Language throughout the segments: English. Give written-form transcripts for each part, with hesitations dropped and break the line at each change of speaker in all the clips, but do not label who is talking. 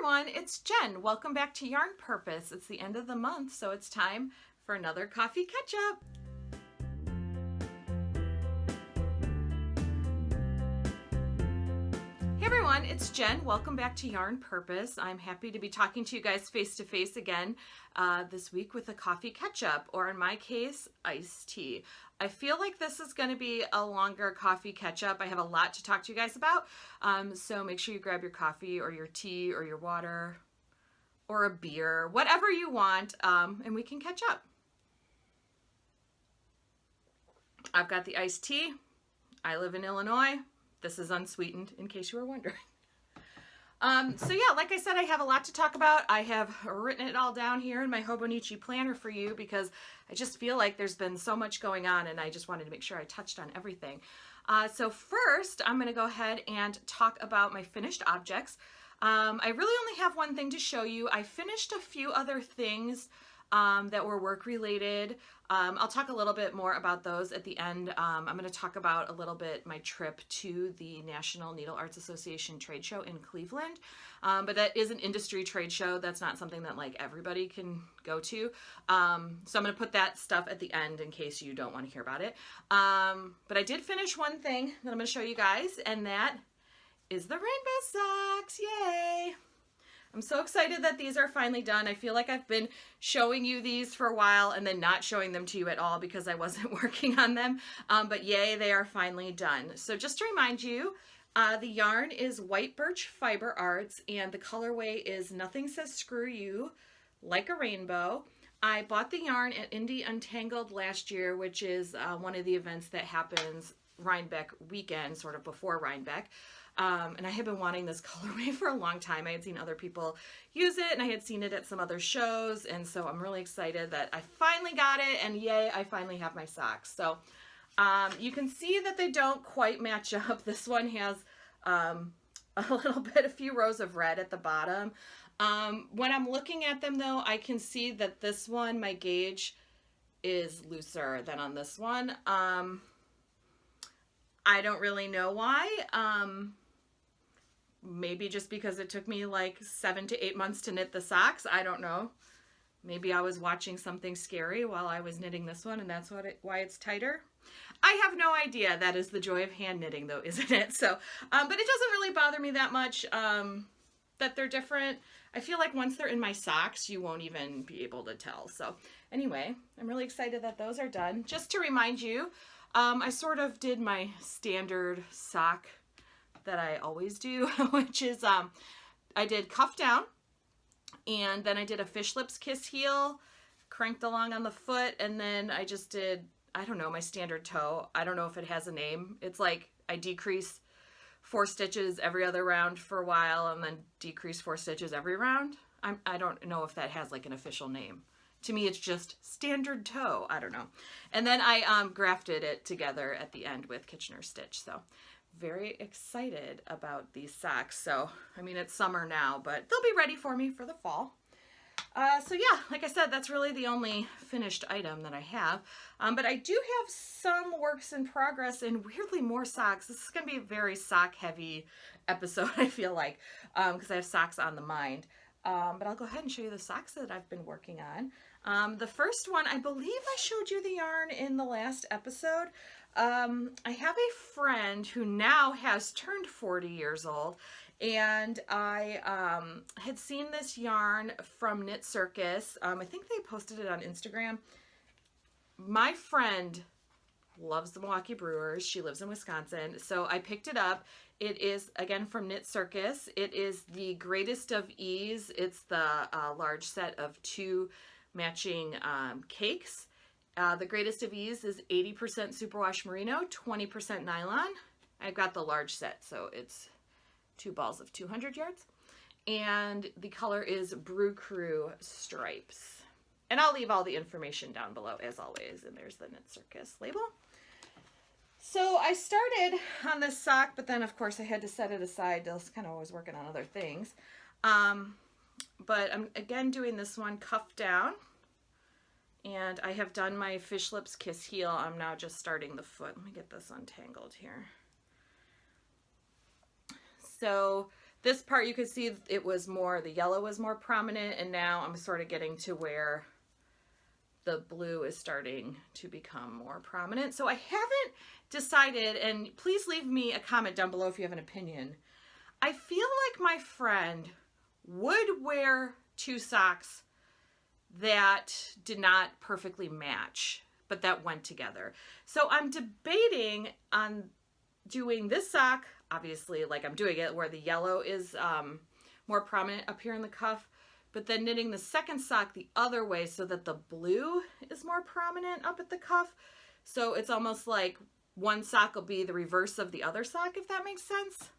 everyone, it's Jen. Welcome back to Yarn Purpose. It's the end of the month, so it's time for another coffee catch-up. Hey everyone, it's Jen. Welcome back to Yarn Purpose. I'm happy to be talking to you guys face-to-face again this week with a coffee catch-up, or in my case, iced tea. I feel like this is going to be a longer coffee catch-up. I have a lot to talk to you guys about, so make sure you grab your coffee or your tea or your water or a beer, whatever you want, and we can catch up. I've got the iced tea. I live in Illinois. This is unsweetened, in case you were wondering. So yeah, like I said, I have a lot to talk about. I have written it all down here in my Hobonichi planner for you because I just feel like there's been so much going on and I just wanted to make sure I touched on everything. So first, I'm going to go ahead and talk about my finished objects. I really only have one thing to show you. I finished a few other things that were work related. I'll talk a little bit more about those at the end. I'm going to talk about a little bit my trip to the National Needle Arts Association trade show in Cleveland, but that is an industry trade show. That's not something that like everybody can go to. So I'm going to put that stuff at the end in case you don't want to hear about it. But I did finish one thing that I'm going to show you guys, and that is the rainbow socks. Yay! I'm so excited that these are finally done. I feel like I've been showing you these for a while and then not showing them to you at all because I wasn't working on them. But yay, they are finally done. So just to remind you, the yarn is white Birch Fiber Arts and the colorway is Nothing Says Screw You, Like a Rainbow. I bought the yarn at Indie Untangled last year, which is one of the events that happens Rhinebeck weekend, sort of before Rhinebeck. And I had been wanting this colorway for a long time. I had seen other people use it and I had seen it at some other shows. And so I'm really excited that I finally got it, and yay, I finally have my socks. So you can see that they don't quite match up. This one has a few rows of red at the bottom. When I'm looking at them though, I can see that this one, my gauge is looser than on this one. I don't really know why. Maybe just because it took me like 7 to 8 months to knit the socks. I don't know. Maybe I was watching something scary while I was knitting this one and that's why it's tighter. I have no idea. That is the joy of hand knitting though, isn't it? So, but it doesn't really bother me that much that they're different. I feel like once they're in my socks, you won't even be able to tell. So anyway, I'm really excited that those are done. Just to remind you, I sort of did my standard sock that I always do, which is I did cuff down, and then I did a fish lips kiss heel, cranked along on the foot, and then I just did, I don't know, my standard toe. I don't know if it has a name. It's like I decrease 4 stitches every other round for a while and then decrease 4 stitches every round. I don't know if that has like an official name. To me, it's just standard toe. I don't know. And then I grafted it together at the end with Kitchener stitch. So very excited about these socks. So, I mean, it's summer now, but they'll be ready for me for the fall. So yeah, like I said, that's really the only finished item that I have. But I do have some works in progress and weirdly more socks. This is going to be a very sock heavy episode, I feel like, because I have socks on the mind. But I'll go ahead and show you the socks that I've been working on. The first one, I believe I showed you the yarn in the last episode. I have a friend who now has turned 40 years old, and I had seen this yarn from Knitcircus. I think they posted it on Instagram. My friend loves the Milwaukee Brewers. She lives in Wisconsin, so I picked it up. It is, again, from Knitcircus. It is the Greatest of Ease. It's the large set of 2 matching cakes. The Greatest of Ease is 80% superwash merino, 20% nylon. I've got the large set, so it's 2 balls of 200 yards. And the color is Brew stripes. And I'll leave all the information down below as always. And there's the Knitcircus label. So I started on this sock, but then of course I had to set it aside. I was kind of always working on other things. But I'm again doing this one cuff down. And I have done my fish lips kiss heel. I'm now just starting the foot. Let me get this untangled here. So This part you can see it was more, the yellow was more prominent, and now I'm sort of getting to where the blue is starting to become more prominent. So I haven't decided, and please leave me a comment down below if you have an opinion. I feel like my friend would wear two socks that did not perfectly match, but that went together. So I'm debating on doing this sock, obviously like I'm doing it where the yellow is more prominent up here in the cuff, but then knitting the second sock the other way so that the blue is more prominent up at the cuff. So it's almost like one sock will be the reverse of the other sock, if that makes sense.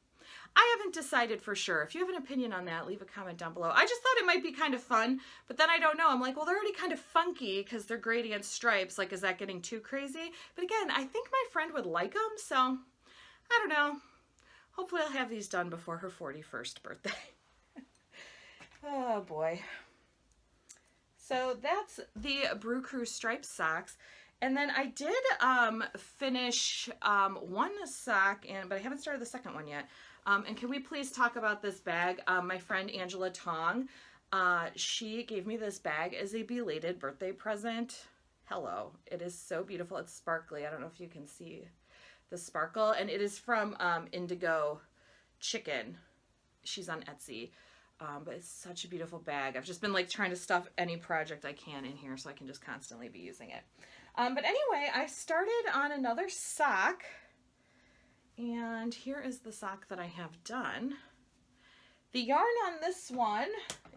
I haven't decided for sure. If you have an opinion on that, leave a comment down below. I just thought it might be kind of fun, but then I don't know. I'm like, well, they're already kind of funky because they're gradient stripes. Like, is that getting too crazy? But again, I think my friend would like them, so I don't know. Hopefully I'll have these done before her 41st birthday. Oh boy. So that's the Brew Crew striped socks. And then I did finish one sock, but I haven't started the second one yet. And can we please talk about this bag? My friend Anzula Tong, she gave me this bag as a belated birthday present. Hello. It is so beautiful. It's sparkly. I don't know if you can see the sparkle. And it is from Indigo Chicken. She's on Etsy. But it's such a beautiful bag. I've just been like trying to stuff any project I can in here so I can just constantly be using it. But anyway, I started on another sock, and here is the sock that I have done. The yarn on this one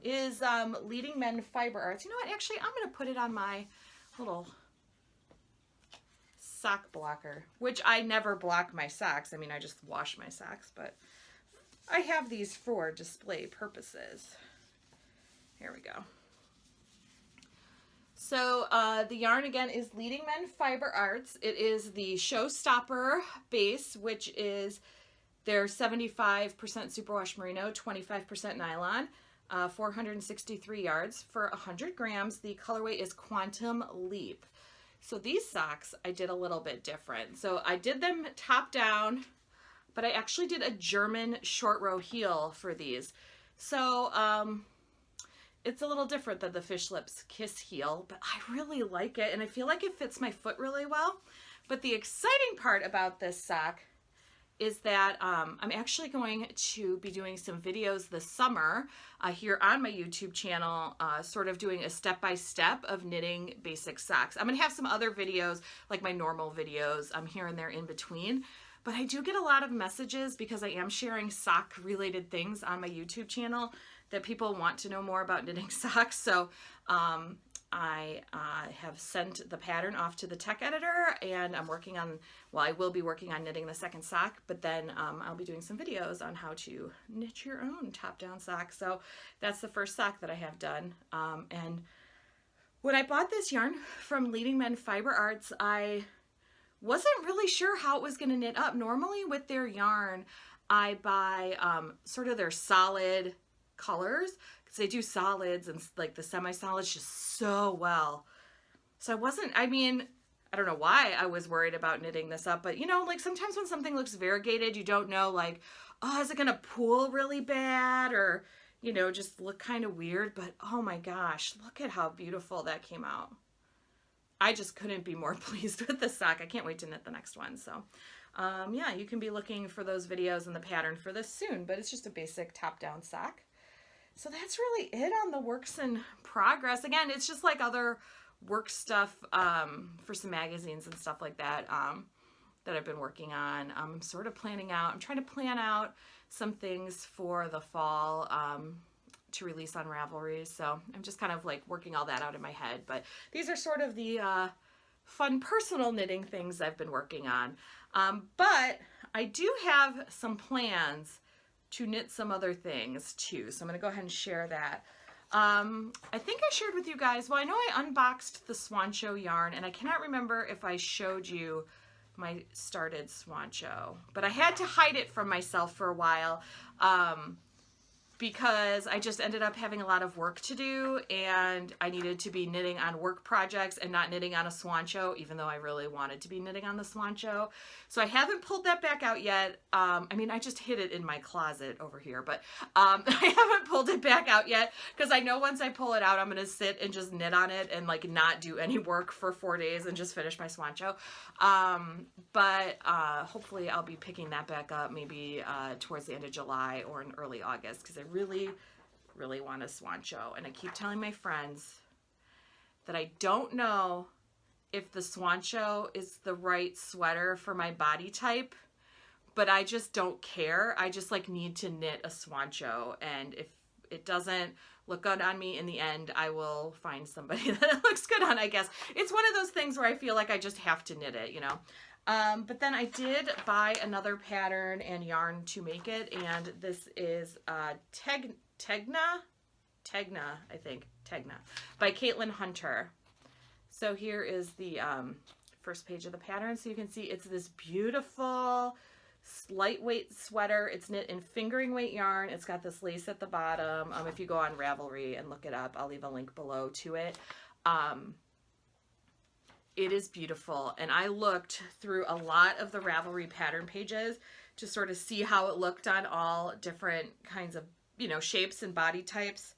is Leading Men Fiber Arts. You know what? Actually, I'm going to put it on my little sock blocker, which I never block my socks. I mean, I just wash my socks, but I have these for display purposes. Here we go. So the yarn again is Leading Men Fiber Arts. It is the Showstopper base, which is their 75% superwash merino, 25% nylon, 463 yards for 100 grams. The colorway is Quantum Leap. So these socks I did a little bit different. So I did them top down, but I actually did a German short row heel for these. So it's a little different than the Fish Lips Kiss heel, but I really like it, and I feel like it fits my foot really well. But the exciting part about this sock is that I'm actually going to be doing some videos this summer here on my YouTube channel, sort of doing a step-by-step of knitting basic socks. I'm gonna have some other videos, like my normal videos, here and there in between. But I do get a lot of messages because I am sharing sock-related things on my YouTube channel that people want to know more about knitting socks. So I have sent the pattern off to the tech editor, and I'm working on, well, I will be working on knitting the second sock, but then I'll be doing some videos on how to knit your own top-down sock. So that's the first sock that I have done. And when I bought this yarn from Leading Men Fiber Arts, I wasn't really sure how it was going to knit up. Normally with their yarn, I buy sort of their solid colors, because they do solids and like the semi-solids just so well. So I mean, I don't know why I was worried about knitting this up, but you know, like sometimes when something looks variegated, you don't know like, oh, is it going to pool really bad, or, you know, just look kind of weird. But oh my gosh, look at how beautiful that came out. I just couldn't be more pleased with the sock. I can't wait to knit the next one. So yeah, you can be looking for those videos and the pattern for this soon, but it's just a basic top-down sock. So that's really it on the works in progress. Again, it's just like other work stuff for some magazines and stuff like that that I've been working on. I'm sort of planning out, I'm trying to plan out some things for the fall to release on Ravelry. So I'm just kind of like working all that out in my head. But these are sort of the fun personal knitting things I've been working on. But I do have some plans to knit some other things too. So I'm going to go ahead and share that. I think I shared with you guys, well, I know I unboxed the Swan Show yarn, and I cannot remember if I showed you my started Swan Show, but I had to hide it from myself for a while. because I just ended up having a lot of work to do, and I needed to be knitting on work projects and not knitting on a Swan Show, even though I really wanted to be knitting on the Swan Show. So I haven't pulled that back out yet. I mean, I just hid it in my closet over here, but I haven't pulled it back out yet because I know once I pull it out, I'm going to sit and just knit on it and like not do any work for 4 days and just finish my Swan Show. But hopefully I'll be picking that back up maybe towards the end of July or in early August, because I really, really want a Swan Show. And I keep telling my friends that I don't know if the Swan Show is the right sweater for my body type, but I just don't care. I just like need to knit a Swan Show, and if it doesn't look good on me in the end, I will find somebody that it looks good on, I guess. It's one of those things where I feel like I just have to knit it, you know. But then I did buy another pattern and yarn to make it, and this is Tecna, I think, Tecna, by Caitlin Hunter. So here is the first page of the pattern. So you can see it's this beautiful lightweight sweater. It's knit in fingering weight yarn. It's got this lace at the bottom. If you go on Ravelry and look it up, I'll leave a link below to it. It is beautiful, and I looked through a lot of the Ravelry pattern pages to sort of see how it looked on all different kinds of, you know, shapes and body types.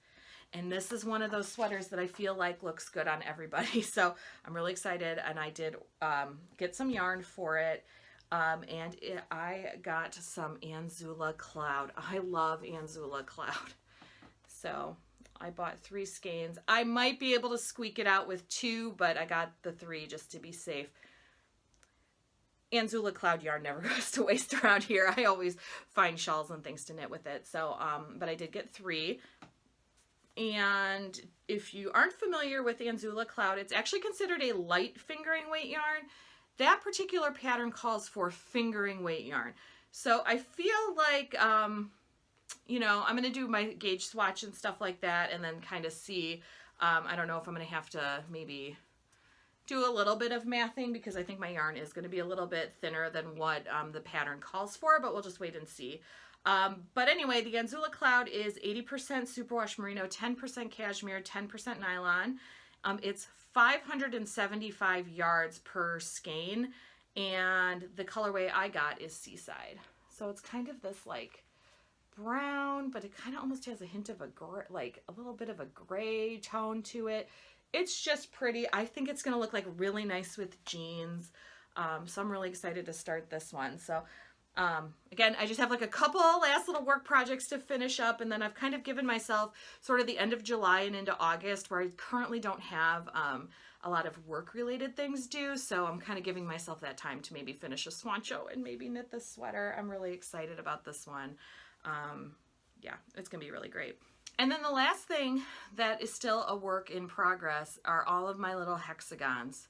And this is one of those sweaters that I feel like looks good on everybody. So I'm really excited, and I did get some yarn for it. I got some Anzula Cloud. I love Anzula Cloud. So I bought 3 skeins. I might be able to squeak it out with 2, but I got the 3 just to be safe. Anzula Cloud yarn never goes to waste around here. I always find shawls and things to knit with it. So, but I did get 3. And if you aren't familiar with Anzula Cloud, it's actually considered a light fingering weight yarn. That particular pattern calls for fingering weight yarn. So I feel like, you know, I'm going to do my gauge swatch and stuff like that and then kind of see. I don't know if I'm going to have to maybe do a little bit of mathing, because I think my yarn is going to be a little bit thinner than what the pattern calls for, but we'll just wait and see. But anyway, the Anzula Cloud is 80% superwash merino, 10% cashmere, 10% nylon. It's 575 yards per skein, and the colorway I got is Seaside. So it's kind of this like brown, but it kind of almost has a hint of a like a little bit of a gray tone to it. It's just pretty. I think it's going to look like really nice with jeans. So I'm really excited to start this one. So again, I just have like a couple last little work projects to finish up, and then I've kind of given myself sort of the end of July and into August, where I currently don't have a lot of work related things due. So I'm kind of giving myself that time to maybe finish a Swan Show and maybe knit this sweater. I'm really excited about this one. Yeah, it's gonna be really great. And then the last thing that is still a work in progress are all of my little hexagons.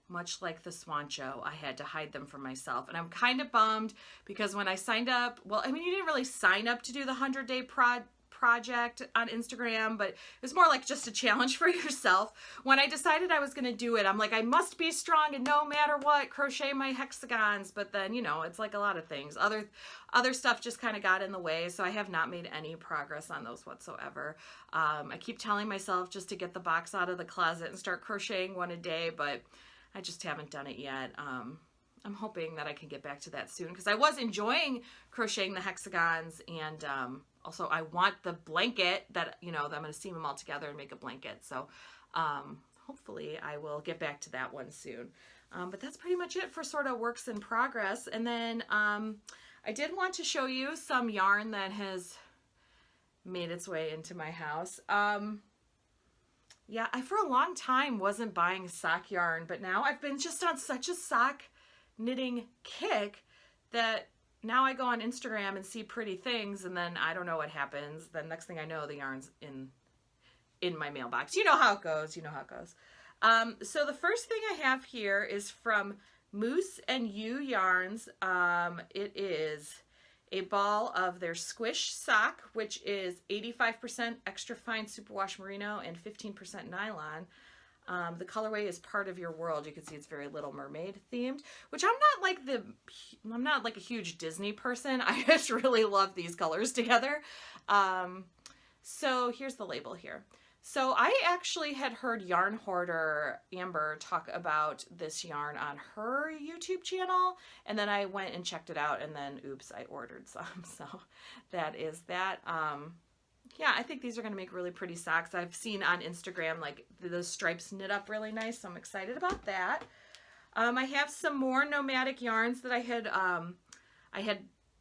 Much like the Swan Show, I had to hide them from myself. And I'm kind of bummed because when I signed up, well, I mean, you didn't really sign up to do the 100-day project on Instagram, but it was more like just a challenge for yourself. When I decided I was going to do it, I'm like, I must be strong and no matter what, crochet my hexagons. But then, you know, it's like a lot of things. Other stuff just kind of got in the way, so I have not made any progress on those whatsoever. I keep telling myself just to get the box out of the closet and start crocheting one a day, but I just haven't done it yet. I'm hoping that I can get back to that soon, because I was enjoying crocheting the hexagons, and also I want the blanket that, you know, that I'm going to seam them all together and make a blanket. So hopefully I will get back to that one soon. But that's pretty much it for sort of works in progress. And then I did want to show you some yarn that has made its way into my house. Yeah, I for a long time wasn't buying sock yarn, but now I've been just on such a sock knitting kick that now I go on Instagram and see pretty things, and then I don't know what happens. The next thing I know, the yarn's in my mailbox. You know how it goes. You know how it goes. So the first thing I have here is from Mousse and You Yarns. It is a ball of their squish sock, which is 85% extra fine superwash merino and 15% nylon. The colorway is Part of Your World. You can see it's very Little Mermaid themed, which I'm not like a huge Disney person. I just really love these colors together. So here's the label here. So I actually had heard yarn hoarder Amber talk about this yarn on her YouTube channel, and then I went and checked it out, and then oops, I ordered some. So that is that. Yeah, I think these are going to make really pretty socks. I've seen on Instagram like the stripes knit up really nice, so I'm excited about that. I have some more Nomadic yarns that I had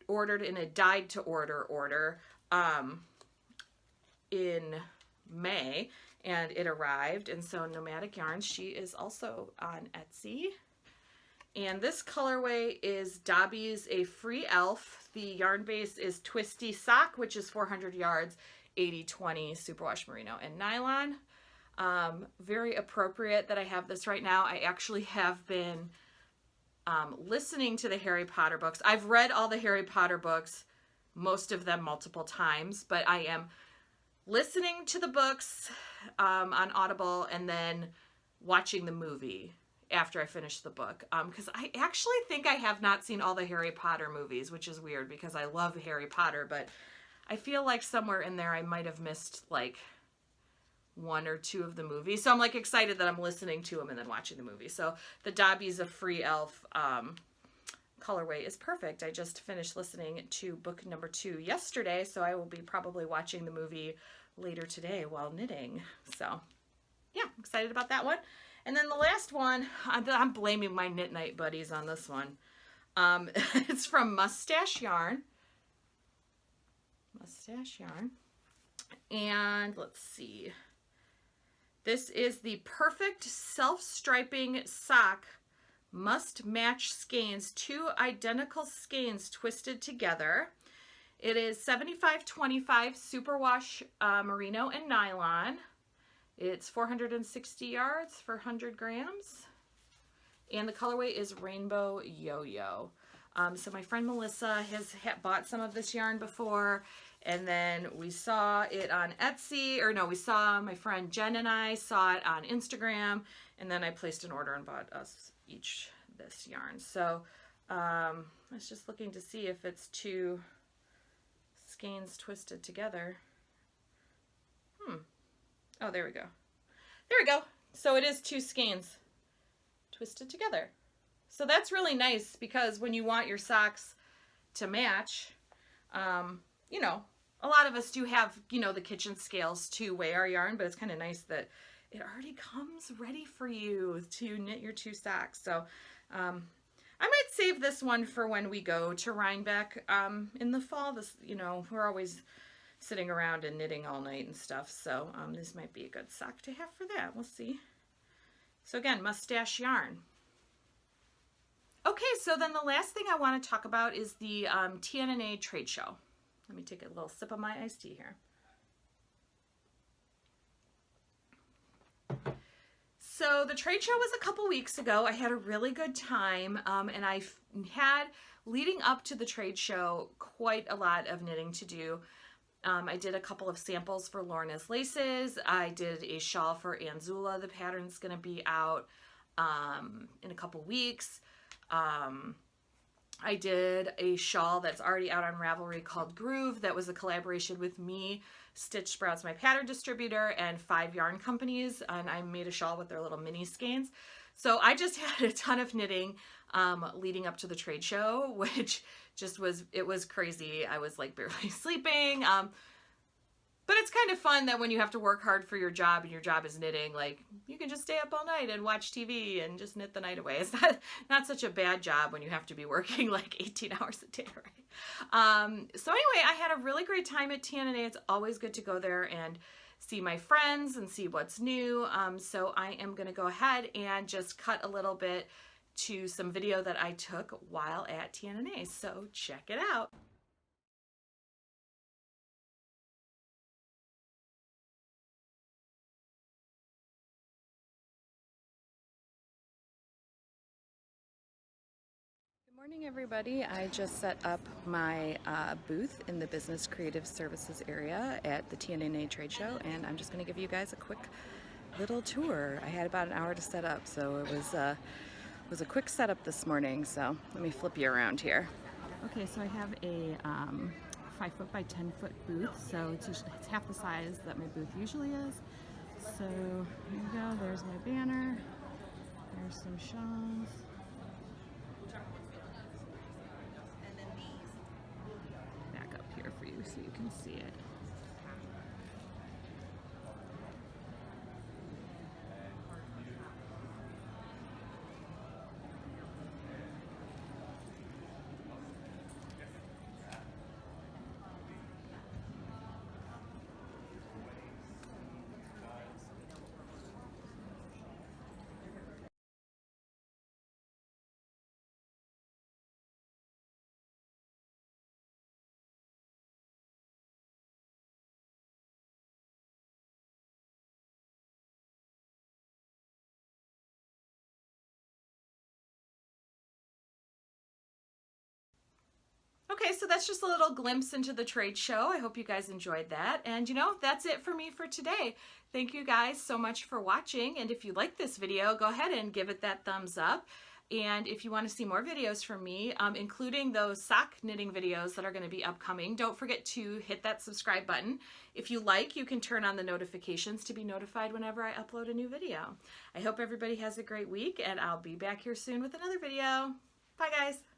ordered in a dyed to order in May, and it arrived. And so Nomadic Yarns, she is also on Etsy. And this colorway is Dobby's A Free Elf. The yarn base is Twisty Sock, which is 400 yards, 80/20 superwash merino and nylon. Very appropriate that I have this right now. I actually have been listening to the Harry Potter books. I've read all the Harry Potter books, most of them multiple times, but I am listening to the books on Audible and then watching the movie after I finish the book, because I actually think I have not seen all the Harry Potter movies, which is weird because I love Harry Potter, but I feel like somewhere in there I might have missed like one or two of the movies. So I'm like excited that I'm listening to them and then watching the movie. So the Dobby's A Free Elf colorway is perfect. I just finished listening to book number 2 yesterday, so I will be probably watching the movie later today while knitting. So yeah, excited about that one. And then the last one, I'm blaming my Knit Night buddies on this one. It's from Mustache Yarn. Mustache Yarn. And let's see. This is the perfect self-striping sock. Must match skeins, 2 identical skeins twisted together. It is 75/25 superwash merino and nylon. It's 460 yards for 100 grams. And the colorway is Rainbow Yo-Yo. So my friend Melissa has bought some of this yarn before, and then we saw it on Etsy, or no, we saw, my friend Jen and I saw it on Instagram, and then I placed an order and bought us each this yarn. So I was just looking to see if it's 2 skeins twisted together. Oh, there we go. There we go. So it is 2 skeins twisted together. So that's really nice because when you want your socks to match, you know, a lot of us do have, you know, the kitchen scales to weigh our yarn, but it's kind of nice that it already comes ready for you to knit your 2 socks. So I might save this one for when we go to Rhinebeck in the fall. This, you know, we're always sitting around and knitting all night and stuff, so this might be a good sock to have for that. We'll see. So again, Mustache Yarn. Okay, so then the last thing I want to talk about is the TNNA trade show. Let me take a little sip of my iced tea here. So the trade show was a couple weeks ago. I had a really good time, and I had, leading up to the trade show, quite a lot of knitting to do. I did a couple of samples for Lorna's Laces. I did a shawl for Anzula. The pattern's going to be out in a couple weeks. I did a shawl that's already out on Ravelry called Groove. That was a collaboration with me, Stitch Sprouts, my pattern distributor, and 5 yarn companies, and I made a shawl with their little mini skeins. So I just had a ton of knitting leading up to the trade show, which just was, it was crazy. I was like barely sleeping. But it's kind of fun that when you have to work hard for your job and your job is knitting, like you can just stay up all night and watch TV and just knit the night away. It's not such a bad job when you have to be working like 18 hours a day, right? So anyway, I had a really great time at TNNA. It's always good to go there and see my friends and see what's new. So I am going to go ahead and just cut a little bit to some video that I took while at TNNA. So check it out. Good morning, everybody. I just set up my booth in the Business Creative Services area at the TNNA trade show, and I'm just going to give you guys a quick little tour. I had about an hour to set up, so it was a quick setup this morning. So let me flip you around here. Okay, so I have a 5 foot by 10 foot booth, so it's half the size that my booth usually is. So here we go, there's my banner, there's some shawls. Back up here for you so you can see it. Okay, so that's just a little glimpse into the trade show. I hope you guys enjoyed that. And you know, that's it for me for today. Thank you guys so much for watching. And if you like this video, go ahead and give it that thumbs up. And if you want to see more videos from me, including those sock knitting videos that are going to be upcoming, don't forget to hit that subscribe button. If you like, you can turn on the notifications to be notified whenever I upload a new video. I hope everybody has a great week, and I'll be back here soon with another video. Bye, guys.